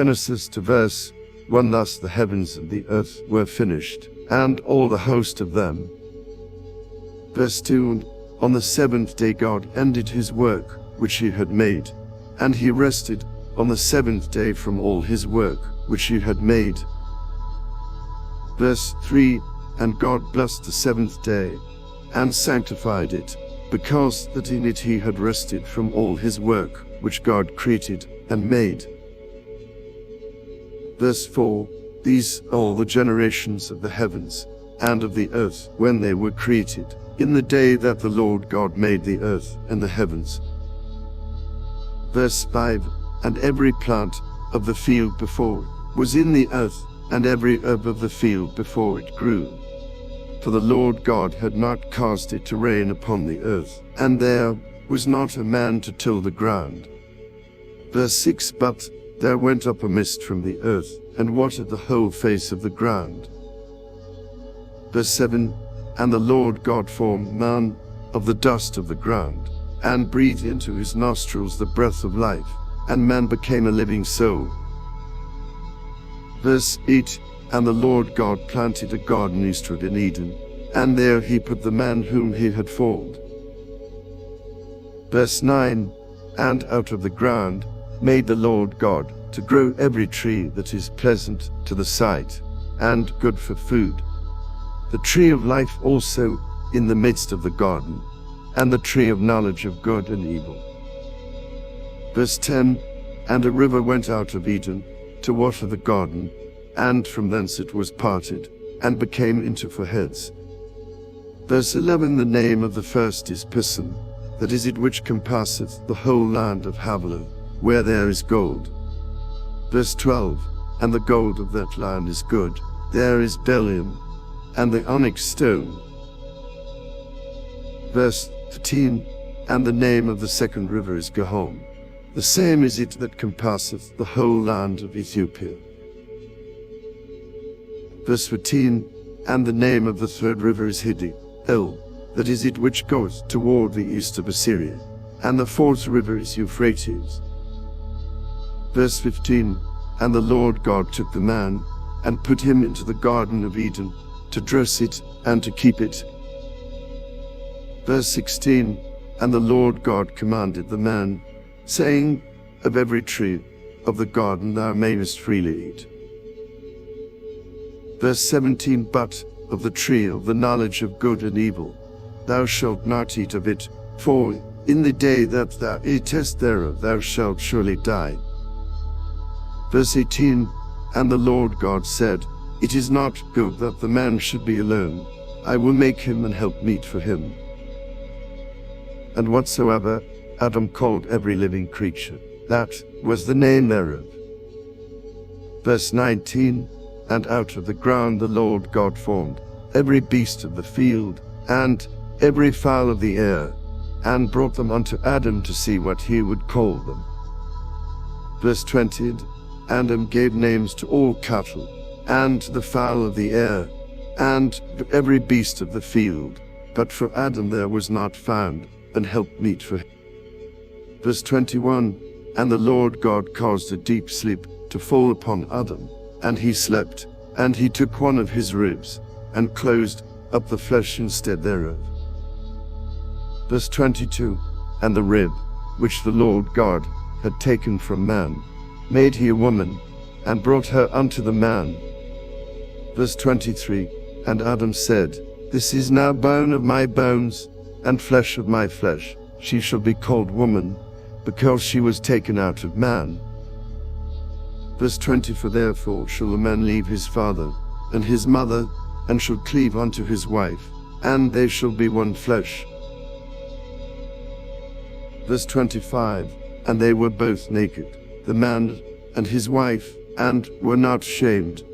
Genesis to verse 1. Thus the heavens and the earth were finished, and all the host of them. Verse 2. On the seventh day God ended his work which he had made, and he rested on the seventh day from all his work which he had made. Verse 3. And God blessed the seventh day, and sanctified it, because that in it he had rested from all his work which God created and made. Verse 4. These are all the generations of the heavens and of the earth when they were created, in the day that the Lord God made the earth and the heavens. Verse 5. And every plant of the field before it was in the earth, and every herb of the field before it grew. For the Lord God had not caused it to rain upon the earth, and there was not a man to till the ground. Verse 6. But there went up a mist from the earth, and watered the whole face of the ground. Verse 7. And the Lord God formed man of the dust of the ground, and breathed into his nostrils the breath of life, and man became a living soul. Verse 8. And the Lord God planted a garden eastward in Eden, and there he put the man whom he had formed. Verse 9. And out of the ground made the Lord God to grow every tree that is pleasant to the sight, and good for food, the tree of life also in the midst of the garden, and the tree of knowledge of good and evil. Verse 10. And a river went out of Eden to water the garden, and from thence it was parted, and became into four heads. Verse 11. The name of the first is Pison, that is it which compasseth the whole land of Havilah, where there is gold. Verse 12. And the gold of that land is good, there is bdellium, and the onyx stone. Verse 13. And the name of the second river is Gihon, the same is it that compasseth the whole land of Ethiopia. Verse 14. And the name of the third river is Hiddekel, that is it which goeth toward the east of Assyria, and the fourth river is Euphrates. Verse 15. And the Lord God took the man, and put him into the garden of Eden, to dress it, and to keep it. Verse 16. And the Lord God commanded the man, saying, Of every tree of the garden thou mayest freely eat. Verse 17. But of the tree of the knowledge of good and evil thou shalt not eat of it, for in the day that thou eatest thereof thou shalt surely die. Verse 18. And the Lord God said, It is not good that the man should be alone, I will make him an helpmeet for him. And whatsoever Adam called every living creature, that was the name thereof. Verse 19. And out of the ground the Lord God formed every beast of the field, and every fowl of the air, and brought them unto Adam to see what he would call them. Verse 20. And Adam gave names to all cattle, and to the fowl of the air, and to every beast of the field, but for Adam there was not found an helpmeet for him. Verse 21. And the Lord God caused a deep sleep to fall upon Adam, and he slept, and he took one of his ribs, and closed up the flesh instead thereof. Verse 22. And the rib, which the Lord God had taken from man, made he a woman, and brought her unto the man. Verse 23. And Adam said, This is now bone of my bones, and flesh of my flesh. She shall be called woman, because she was taken out of man. Verse 24. Therefore shall a man leave his father and his mother, and shall cleave unto his wife, and they shall be one flesh. Verse 25. And they were both naked, the man and his wife, and were not ashamed.